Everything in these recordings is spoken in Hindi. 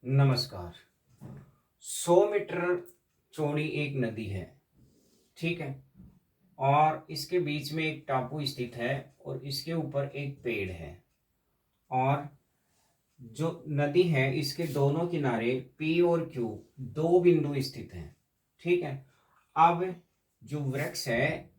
नमस्कार। 100 मीटर चौड़ी एक नदी है, ठीक है। और इसके बीच में एक टापू स्थित है और इसके ऊपर एक पेड़ है। और जो नदी है इसके दोनों किनारे पी और क्यू दो बिंदु स्थित हैं, ठीक है। अब जो वृक्ष है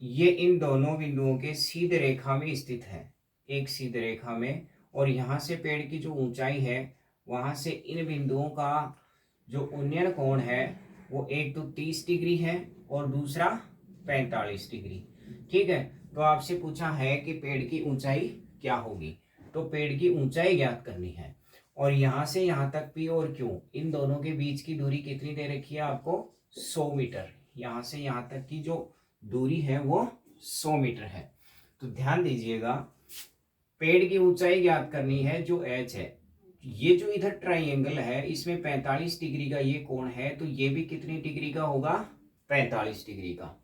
ये इन दोनों बिंदुओं के सीध रेखा में स्थित है, एक सीध रेखा में। और यहाँ से पेड़ की जो ऊंचाई है वहां से इन बिंदुओं का जो उन्नयन कोण है वो एक तो 30 डिग्री है और दूसरा 45 डिग्री, ठीक है। तो आपसे पूछा है कि पेड़ की ऊंचाई क्या होगी, तो पेड़ की ऊंचाई ज्ञात करनी है। और यहाँ से यहाँ तक पी और क्यू इन दोनों के बीच की दूरी कितनी दे रखी है आपको? 100 मीटर। यहाँ से यहाँ तक की जो दूरी है वो 100 मीटर है। तो ध्यान दीजिएगा, पेड़ की ऊंचाई ज्ञात करनी है जो एच है। ये जो इधर ट्राइंगल है इसमें 45 डिग्री का ये कोण है, तो ये भी कितनी डिग्री का होगा? 45 डिग्री का।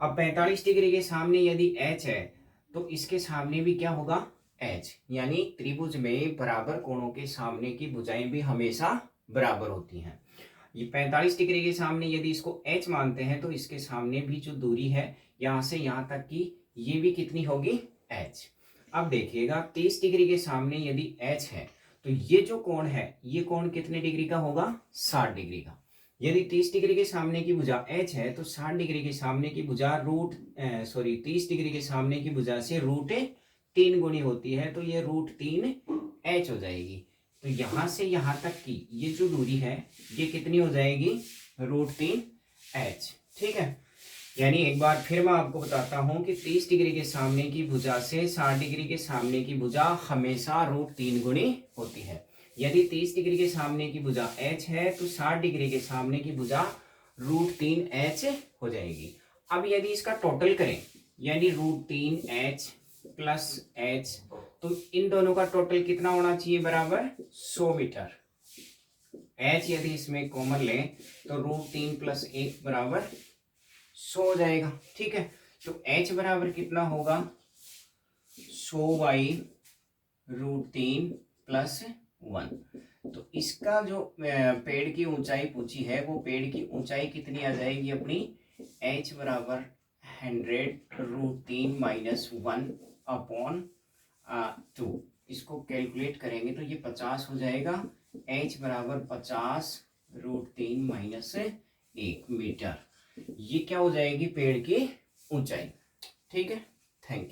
अब 45 डिग्री के सामने यदि एच है तो इसके सामने भी क्या होगा? एच। यानी त्रिभुज में बराबर कोणों के सामने की भुजाएं भी हमेशा बराबर होती हैं। ये 45 डिग्री के सामने यदि इसको एच मानते हैं तो इसके सामने भी जो दूरी है यहां से यहां तक की ये भी कितनी होगी? एच। अब देखिएगा 30 डिग्री के सामने यदि एच है तो ये जो कोण है ये कोण कितने डिग्री का होगा? 60 डिग्री का। यदि 30 डिग्री के सामने की भुजा एच है तो 60 डिग्री के सामने की भुजा 30 डिग्री के सामने की भुजा से √3 गुनी होती है, तो ये √3 एच हो जाएगी। तो यहां से यहां तक की ये जो दूरी है ये कितनी हो जाएगी? √3 एच, ठीक है। यानी एक बार फिर मैं आपको बताता हूं कि 30 डिग्री के सामने की भुजा से 60 डिग्री के सामने की भुजा हमेशा √3 गुनी होती है। यदि 30 डिग्री के सामने की भुजा एच है तो 60 डिग्री के सामने की भुजा √3 एच हो जाएगी। अब यदि इसका टोटल करें यानी √3 एच प्लस एच, तो इन दोनों का टोटल कितना होना चाहिए? बराबर 100 मीटर। एच यदि इसमें कॉमन लें तो √3 + 1 बराबर 100 हो जाएगा, ठीक है। तो h बराबर कितना होगा? 100/√3 + 1। तो इसका जो पेड़ की ऊंचाई पूछी है वो पेड़ की ऊंचाई कितनी आ जाएगी अपनी? h बराबर 100√3 - 1/2। इसको कैलकुलेट करेंगे तो ये 50 हो जाएगा। h बराबर 50√3 - 1 मीटर। ये क्या हो जाएगी? पेड़ की ऊंचाई, ठीक है। Thank you.